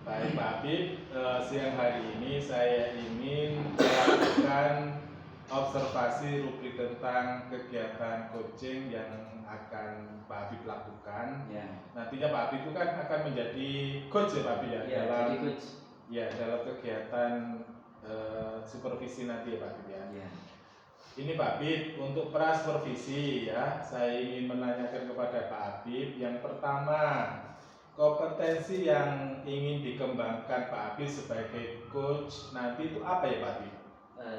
Baik Pak Habib, siang hari ini saya ingin melakukan observasi rubrik tentang kegiatan coaching yang akan Pak Habib lakukan. Ya. Nantinya Pak Habib itu kan akan menjadi coach ya Pak Habib ya, Ya, dalam jadi coach. Ya, dalam kegiatan supervisi nanti ya Pak Habib ya. Ya. Ini Pak Habib, untuk pra supervisi ya, saya ingin menanyakan kepada Pak Habib. Yang pertama, kompetensi yang ingin dikembangkan Pak Habib sebagai coach nanti itu apa ya Pak Habib?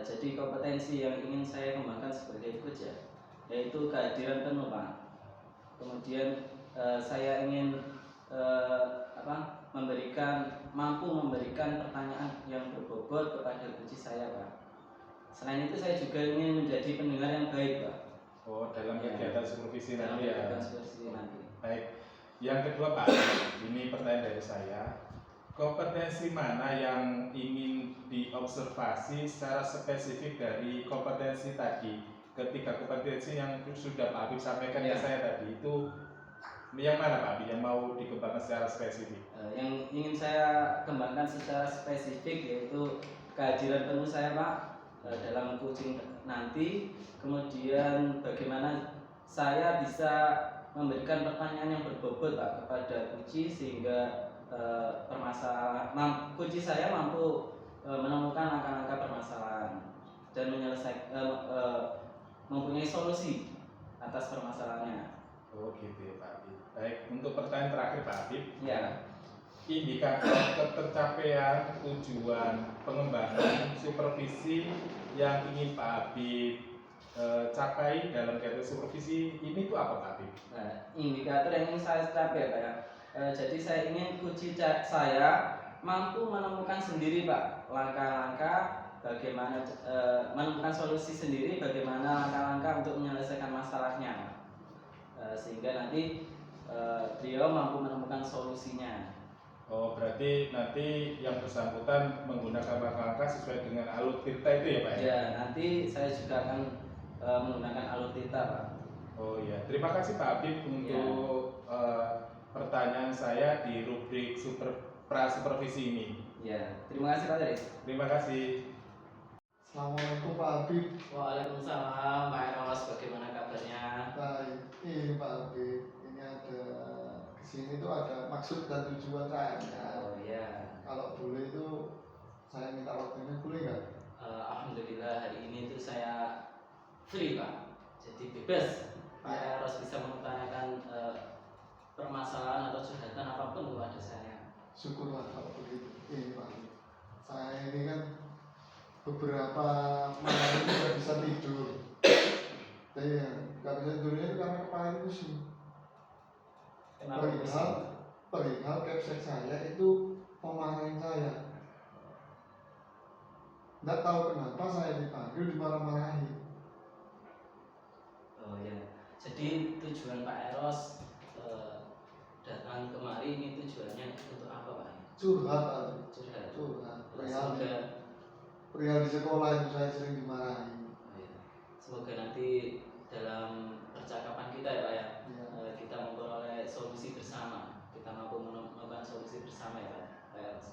Jadi kompetensi yang ingin saya kembangkan sebagai coach ya, yaitu kehadiran penuh Pak. Kemudian saya ingin mampu memberikan pertanyaan yang berbobot kepada coach saya Pak. Selain itu saya juga ingin menjadi pendengar yang baik Pak. Oh, dalam kegiatan supervisi nanti ya. Dalam supervisi nanti. Baik. Yang kedua Pak, ini pertanyaan dari saya. Kompetensi mana yang ingin diobservasi secara spesifik dari kompetensi tadi? Ketiga kompetensi yang sudah Pak Habib sampaikan ke saya tadi itu yang mana Pak Habib yang mau dikembangkan secara spesifik? Yang ingin saya kembangkan secara spesifik yaitu kehadiran penuh saya Pak dalam coaching nanti. Kemudian bagaimana saya bisa memberikan pertanyaan yang berbobot Pak kepada coach sehingga coach saya mampu menemukan angka-angka permasalahan dan mempunyai solusi atas permasalahannya. Oh gitu ya Pak Habib. Baik, untuk pertanyaan terakhir Pak Habib. Ya. Indikator ketercapaian tujuan pengembangan supervisi yang ingin Pak Habib capai dalam kegiatan supervisi ini itu apa Pak Habib? Nah, indikator yang ingin saya capai Pak ya. Jadi saya ingin coach saya mampu menemukan sendiri Pak langkah-langkah bagaimana menemukan solusi sendiri, bagaimana langkah-langkah untuk menyelesaikan masalahnya, sehingga nanti beliau mampu menemukan solusinya. Oh, berarti nanti yang bersangkutan menggunakan langkah-langkah sesuai dengan alur tirta itu ya Pak? Ya, nanti saya juga akan menggunakan alur tirta Pak. Oh iya, terima kasih Pak Habib untuk pertanyaan saya di rubrik pra supervisi ini. Ya, terima kasih Pak Dari. Terima kasih. Assalamualaikum Pak Habib. Waalaikumsalam Pak Eros, bagaimana kabarnya? Baik, ini Pak Habib, ini ada kesini tuh ada maksud dan tujuan saya. Oh iya. Kalau boleh itu saya minta waktunya, boleh nggak? Alhamdulillah hari ini tuh saya free Pak, jadi bebas. Pak Eros bisa mengutarakan permasalahan atau curhatan apapun kepada saya. Syukurlah kalau begitu. Ini Pak Habib, saya ini kan beberapa malam ini nggak bisa tidur. Iya, nggak bisa tidurnya itu karena kepala pusing. Perihal capsek saya itu pemarahin saya. Nggak tahu kenapa saya dipanggil dimarah-marahi. Oh ya, jadi tujuan Pak Eros datang kemari ini tujuannya untuk apa Pak? Curhat. Perihal di sekolah itu saya sering dimarahi. Oh, ya. Semoga nanti dalam percakapan kita ya Pak ya, kita memperoleh solusi bersama. Kita mampu menemukan solusi bersama ya Pak Eros.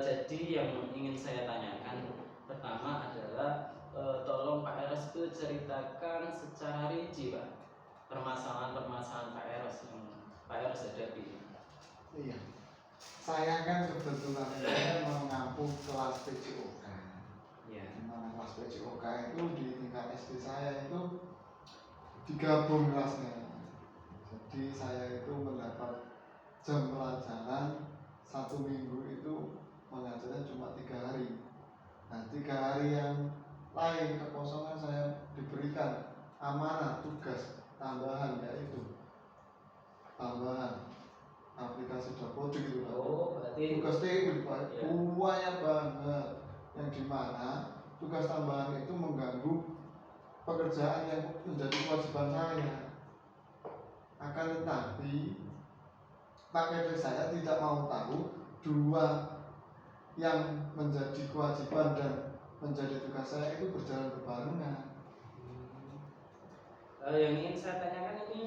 Jadi yang ingin saya tanyakan pertama adalah tolong Pak Eros itu ceritakan secara rinci Pak permasalahan-permasalahan Pak Eros yang Pak Eros hadapi. Iya, saya kan kebetulan mau ngampung kelas PJOK. Ya. Dimana kelas PJOK itu di tingkat SD saya itu digabung kelasnya. Jadi saya itu mendapat jam pelajaran 1 minggu itu mengajarnya cuma 3 hari. Nah 3 hari yang lain kekosongan saya diberikan amanah tugas tambahan, yaitu tambahan aplikasi dapodik itu. Berarti tugas TU banyak banget, yang dimana tugas tambahan itu mengganggu pekerjaan yang menjadi kewajiban saya. Akan tetapi Pak Kepri saya tidak mau tahu dua yang menjadi kewajiban dan menjadi tugas saya itu berjalan berbarengan. Yang ingin saya tanyakan ini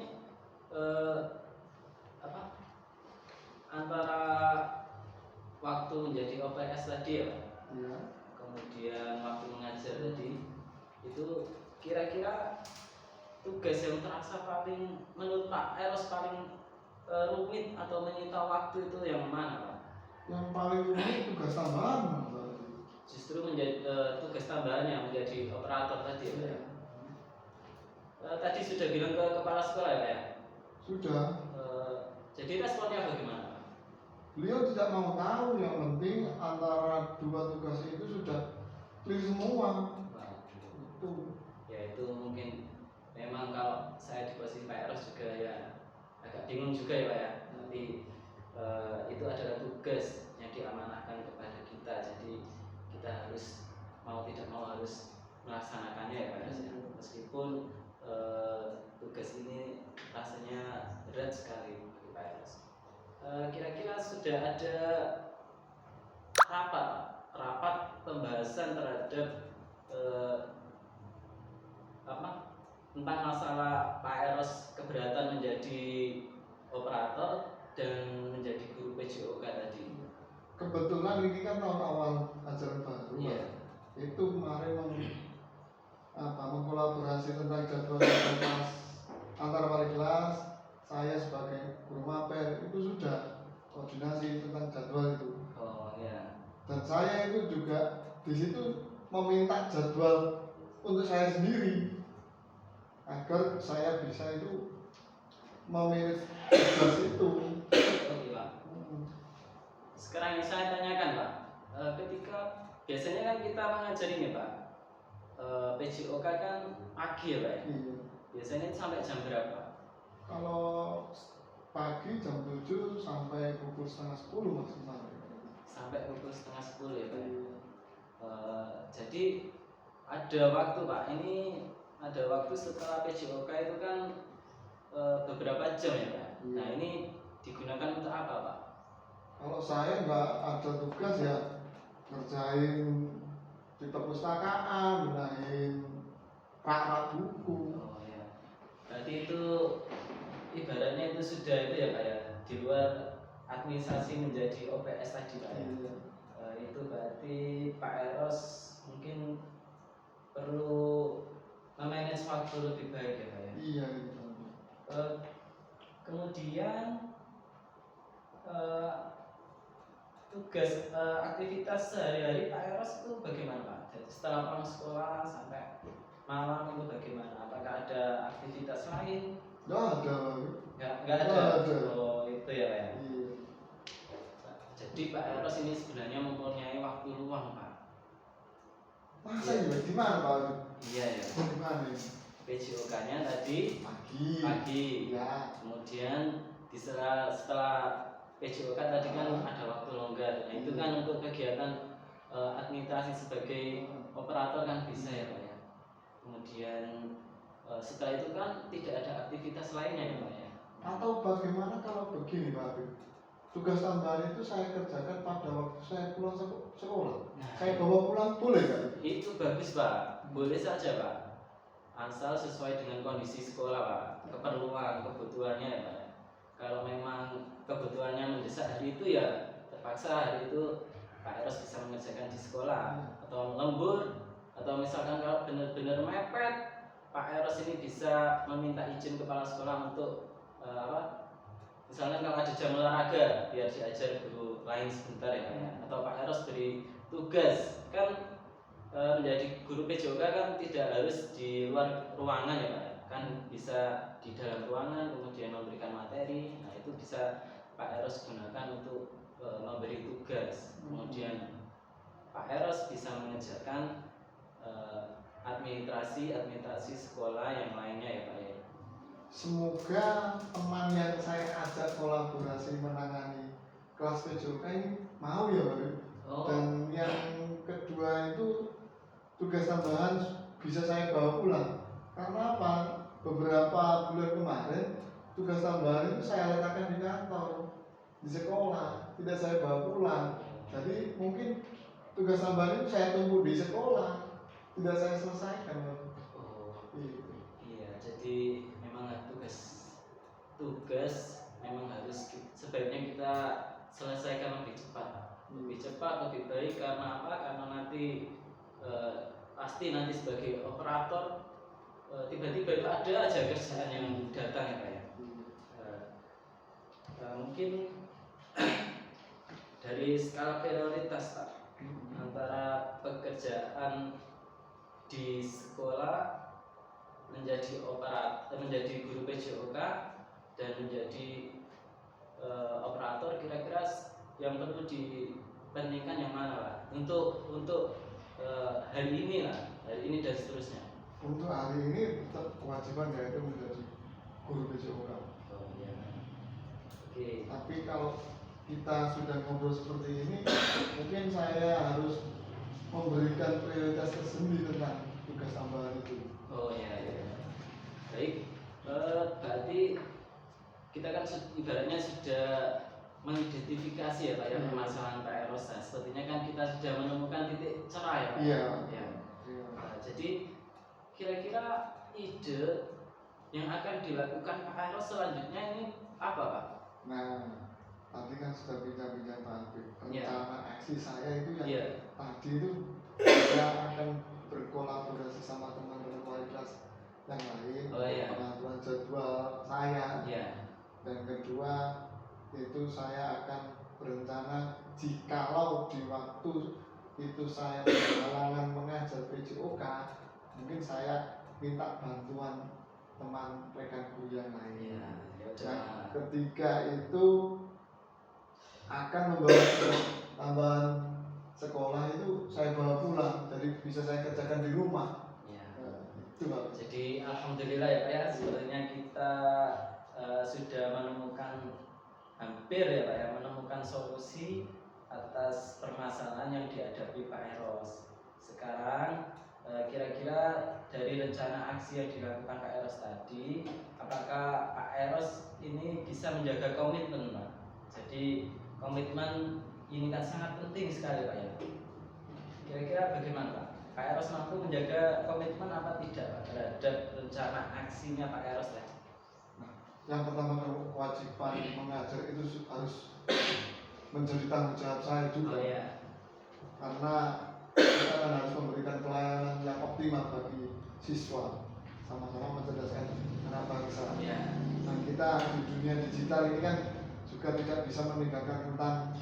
antara kira-kira tugas yang terasa paling menurut Pak Eros paling rumit atau menyita waktu itu yang mana Pak? Yang paling rumit tugas tambahan berarti. Justru menjadi tugas tambahannya menjadi operator tadi ya Pak ya? Tadi sudah bilang ke kepala sekolah ya Pak ya? Sudah. Jadi responnya bagaimana Pak? Beliau tidak mau tahu, yang penting antara dua tugas itu sudah clear semua. Itu. Ya itu mungkin memang kalau saya di posisi Pak Eros juga ya agak bingung juga ya Pak ya. Nanti itu adalah tugas yang diamanahkan kepada kita, jadi kita harus mau tidak mau harus melaksanakannya ya Pak Eros ya. Meskipun tugas ini rasanya berat sekali bagi Pak Eros. Kira-kira sudah ada rapat pembahasan terhadap tentang masalah Pak Eros keberatan menjadi operator dan menjadi guru PJOK tadi. Kebetulan ini kan awal ajaran baru. Iya. Itu kemarin mengkolaborasi tentang jadwal kelas antar wali kelas. Saya sebagai guru mapel itu sudah koordinasi tentang jadwal itu. Oh ya. Dan saya itu juga di situ meminta jadwal untuk saya sendiri agar saya bisa itu memilih tugas itu. Oke Pak. Sekarang yang saya tanyakan Pak, ketika biasanya kan kita mengajari nih Pak, PJOK kan pagi ya Pak ya? Iya. Biasanya sampai jam berapa? Kalau pagi jam 7 sampai pukul setengah 10 maksimal. Sampai pukul setengah 10 ya Pak ya? Jadi ada waktu Pak, ini ada waktu setelah PJOK itu kan beberapa jam ya Pak. Iya. Nah ini digunakan untuk apa Pak? Kalau saya nggak ada tugas ya ngerjain di perpustakaan, benahin rak-rak buku. Oh ya, berarti itu ibaratnya itu sudah itu ya Pak ya, di luar administrasi menjadi OPS tadi Pak ya. Iya. Itu berarti Pak Eros mungkin perlu memanage waktu lebih baik ya Pak ya. Iya gitu. Kemudian tugas aktivitas sehari-hari Pak Eros itu bagaimana Pak? Jadi setelah pulang sekolah sampai malam itu bagaimana? Apakah ada aktivitas lain? Nggak ada. Nggak ada. Nggak ada. Oh itu ya Pak ya. Iya. Jadi Pak Eros ini sebenarnya mempunyai waktu luang Pak. Masa ya di mana Pak? Iya ya. Di mana? PJOK-nya tadi Pagi. pagi. Ya. Kemudian setelah PJOK tadi kan ada waktu longgar. Nah itu kan untuk kegiatan administrasi sebagai operator kan bisa ya Pak ya. Kemudian setelah itu kan tidak ada aktivitas lainnya ya Pak ya. Atau bagaimana kalau begini Pak? Tugas tambahan itu saya kerjakan pada waktu saya pulang sekolah. Nah, Saya bawa pulang boleh nggak? itu bagus Pak, boleh saja Pak, asal sesuai dengan kondisi sekolah Pak, keperluan, kebutuhannya ya Pak. Kalau memang kebutuhannya mendesak hari itu ya terpaksa hari itu Pak Eros bisa mengerjakan di sekolah atau lembur, atau misalkan kalau benar-benar mepet Pak Eros ini bisa meminta izin kepala sekolah untuk misalnya kalau ada jam olahraga biar diajar guru lain sebentar ya Pak ya. Atau Pak Eros beri tugas kan menjadi guru PJOK kan tidak harus di luar ruangan ya Pak ya. Kan bisa di dalam ruangan kemudian memberikan materi. Nah itu bisa Pak Eros gunakan untuk memberi tugas. Kemudian Pak Eros bisa mengerjakan administrasi sekolah yang lainnya ya Pak ya. Semoga teman yang saya ajak kolaborasi menangani kelas PJOK ini mau ya Pak. Oh. Dan yang kedua itu tugas tambahan bisa saya bawa pulang. Karena apa? Beberapa bulan kemarin tugas tambahan itu saya letakkan di kantor, di sekolah, tidak saya bawa pulang. Jadi mungkin tugas tambahan itu saya tunggu di sekolah, tidak saya selesaikan. Oh. Gitu. Iya, jadi memang tugas memang harus sebaiknya kita selesaikan lebih cepat, lebih baik. Karena apa? Karena nanti pasti nanti sebagai operator berarti baru ada aja kerjaan yang datang ya Pak ya. Mungkin dari skala prioritas Pak, antara pekerjaan di sekolah menjadi menjadi guru PJOK dan menjadi operator, kira-kira yang perlu dipentingkan yang mana Pak? Untuk hari ini dan seterusnya. Untuk hari ini tetap kewajiban yaitu menjadi guru PJOK. Oh iya. Oke. Tapi kalau kita sudah ngobrol seperti ini, mungkin saya harus memberikan prioritas tersendiri tentang tugas tambahan itu. Oh iya. Baik. Berarti kita kan ibaratnya sudah mengidentifikasi ya Pak ya permasalahan Pak Eros. Sepertinya kan kita sudah menemukan titik cerah ya Pak. Iya. Ya. Nah, jadi kira-kira ide yang akan dilakukan Pak Eros selanjutnya ini apa Pak? Nah, tadi kan sudah bincang-bincang Pak Habib. Iya. Rencana aksi saya itu yang Iya. tadi itu saya akan berkolaborasi sama teman-teman kualitas yang lain, Oh iya. pengaturan jadwal saya. Iya. Dan kedua itu saya akan berencana jikalau di waktu itu saya berhalangan mengajar PJOK, mungkin saya minta bantuan teman rekan guru yang lain. Iya. Yang ketiga itu akan membawa tambahan sekolah itu saya bawa pulang, jadi bisa saya kerjakan di rumah. Iya. Itu Pak. Jadi alhamdulillah ya Pak ya, sebenarnya kita sudah menemukan hampir ya Pak ya, menemukan solusi atas permasalahan yang dihadapi Pak Eros. Sekarang kira-kira dari rencana aksi yang dilakukan Pak Eros tadi, apakah Pak Eros ini bisa menjaga komitmen Pak? Jadi komitmen ini kan sangat penting sekali Pak ya. Kira-kira bagaimana Pak? Pak Eros mampu menjaga komitmen apa tidak Pak terhadap rencana aksinya Pak Eros ya? Yang pertama, kalau kewajiban mengajar itu harus menjadi tanggung jawab saya juga. Oh iya. Karena kita kan harus memberikan pelayanan yang optimal bagi siswa, sama-sama mencerdaskan anak bangsa. Iya. Nah, kita di dunia digital ini kan juga tidak bisa meninggalkan tentang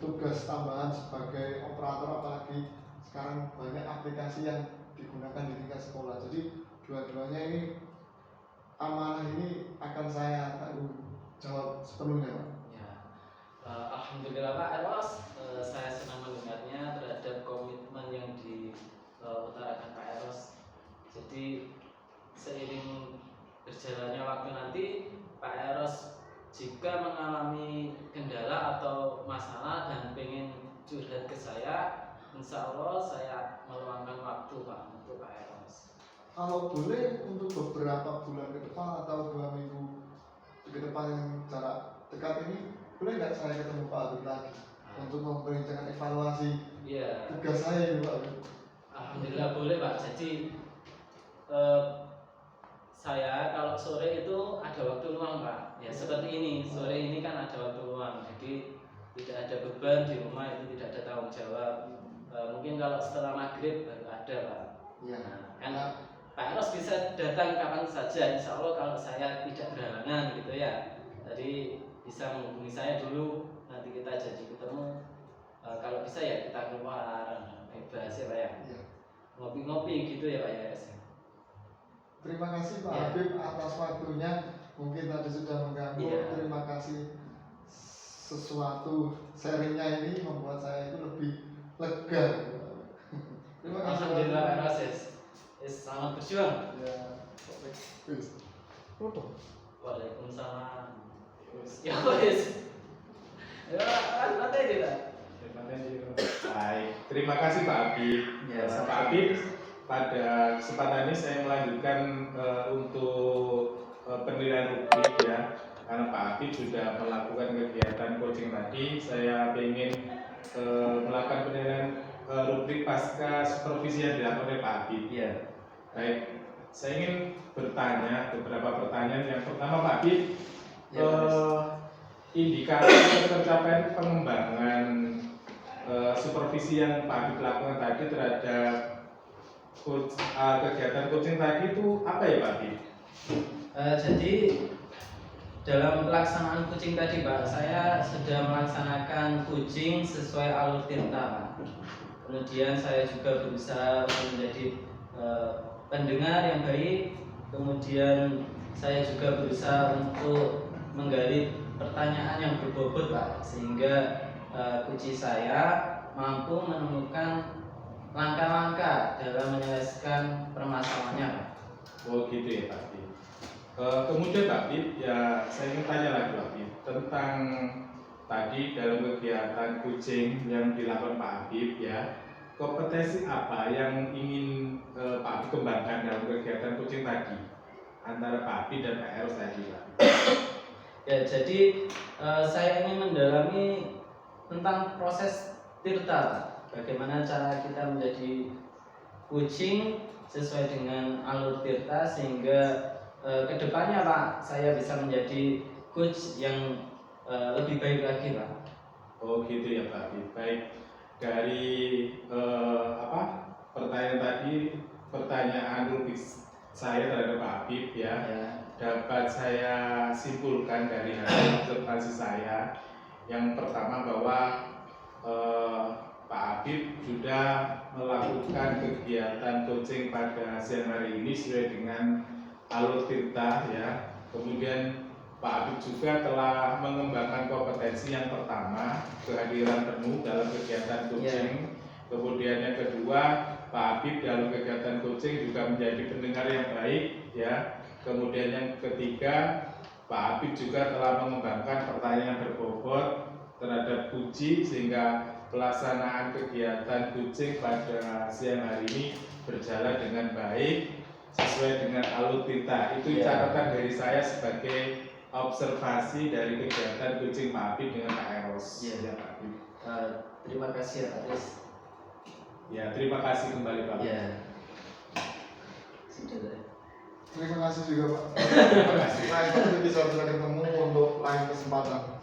tugas tambahan sebagai operator, apalagi sekarang banyak aplikasi yang digunakan di tingkat sekolah. Jadi dua-duanya ini amanah ini akan saya tanggung jawab sepenuhnya Pak. Ya. Alhamdulillah Pak Eros, saya senang mendengarnya terhadap komitmen yang diutarakan Pak Eros. Jadi seiring berjalannya waktu nanti Pak Eros jika mengalami kendala atau masalah dan pengen curhat ke saya, insya Allah saya meluangkan waktu Pak untuk Pak Eros. Kalau boleh untuk beberapa bulan ke depan atau 2 minggu ke depan yang jarak dekat ini, boleh nggak saya ketemu Pak Habib lagi untuk memperbincangkan evaluasi tugas saya ini Pak Habib? Alhamdulillah boleh Pak. Jadi saya kalau sore itu ada waktu luang Pak. Ya seperti ini, sore ini kan ada waktu luang. Jadi tidak ada beban di rumah, itu tidak ada tanggung jawab. Mungkin kalau setelah maghrib baru ada Pak. Iya. Kan Pak Eros bisa datang kapan saja, insya Allah kalau saya tidak berhalangan gitu ya. Jadi bisa menghubungi saya dulu, nanti kita janji ketemu. Kalau bisa ya kita keluar, bebas ya Pak ya. Iya. Ngopi-ngopi gitu ya Pak ya. Terima kasih Pak Iya. Habib atas waktunya. Mungkin tadi sudah mengganggu. Iya. Terima kasih, sesuatu sharingnya ini membuat saya itu lebih lega. Terima kasih. Alhamdulillah Pak Eros. Selamat berjuang. Ya. Waalaikumsalam. Ya wes. Ya, ada tidak? Baik, terima kasih Pak Habib. Ya, Pak Habib, pada kesempatan ini saya melanjutkan untuk penilaian rubrik ya, karena Pak Habib sudah melakukan kegiatan coaching tadi. Saya ingin melakukan penilaian rubrik pasca supervisi yang dilakukan oleh Pak Habib. Iya. Baik, saya ingin bertanya beberapa pertanyaan. Yang pertama Pak Habib, indikator tercapaian pengembangan supervisi yang Pak Habib lakukan tadi terhadap kegiatan coaching tadi itu apa ya Pak Habib? Jadi dalam pelaksanaan kucing tadi Pak, saya sudah melaksanakan kucing sesuai alur tirta Pak. Kemudian saya juga berusaha menjadi pendengar yang baik. Kemudian saya juga berusaha untuk menggali pertanyaan yang berbobot Pak, sehingga kucing saya mampu menemukan langkah-langkah dalam menyelesaikan permasalahannya Pak. Oh gitu ya Pak Habib. Kemudian Pak Habib, ya saya ingin tanya lagi Pak Habib tentang tadi dalam kegiatan kucing yang dilakukan Pak Habib ya, kompetensi apa yang ingin Pak Habib kembangkan dalam kegiatan kucing tadi antara Pak Habib dan Pak Eros tadi Pak? Ya, jadi saya ingin mendalami tentang proses tirta Pak. Bagaimana cara kita menjadi kucing sesuai dengan alur tirta, sehingga kedepannya Pak saya bisa menjadi coach yang lebih baik lagi Pak. Oh gitu ya Pak Habib. Baik, dari pertanyaan tadi, pertanyaan logis saya terhadap Pak Habib ya, dapat saya simpulkan dari hasil observasi saya. Yang pertama bahwa Pak Habib sudah melakukan kegiatan coaching pada siang hari ini sesuai dengan alur tirta ya. Kemudian Pak Habib juga telah mengembangkan kompetensi yang pertama, kehadiran penuh dalam kegiatan coaching. Kemudian yang kedua, Pak Habib dalam kegiatan coaching juga menjadi pendengar yang baik ya. Kemudian yang ketiga, Pak Habib juga telah mengembangkan pertanyaan berbobot terhadap kucing, sehingga pelaksanaan kegiatan coaching pada siang hari ini berjalan dengan baik sesuai dengan alur tirta. Itu catatan dari saya sebagai observasi dari kegiatan coaching Pak Habib dengan Pak Eros. Ya Pak Habib. Terima kasih Aris. Ya terima kasih kembali Pak Habib. Ya. Sudah. Terima kasih juga Pak. Terima kasih. Nah, itu bisa ketemu untuk lain kesempatan.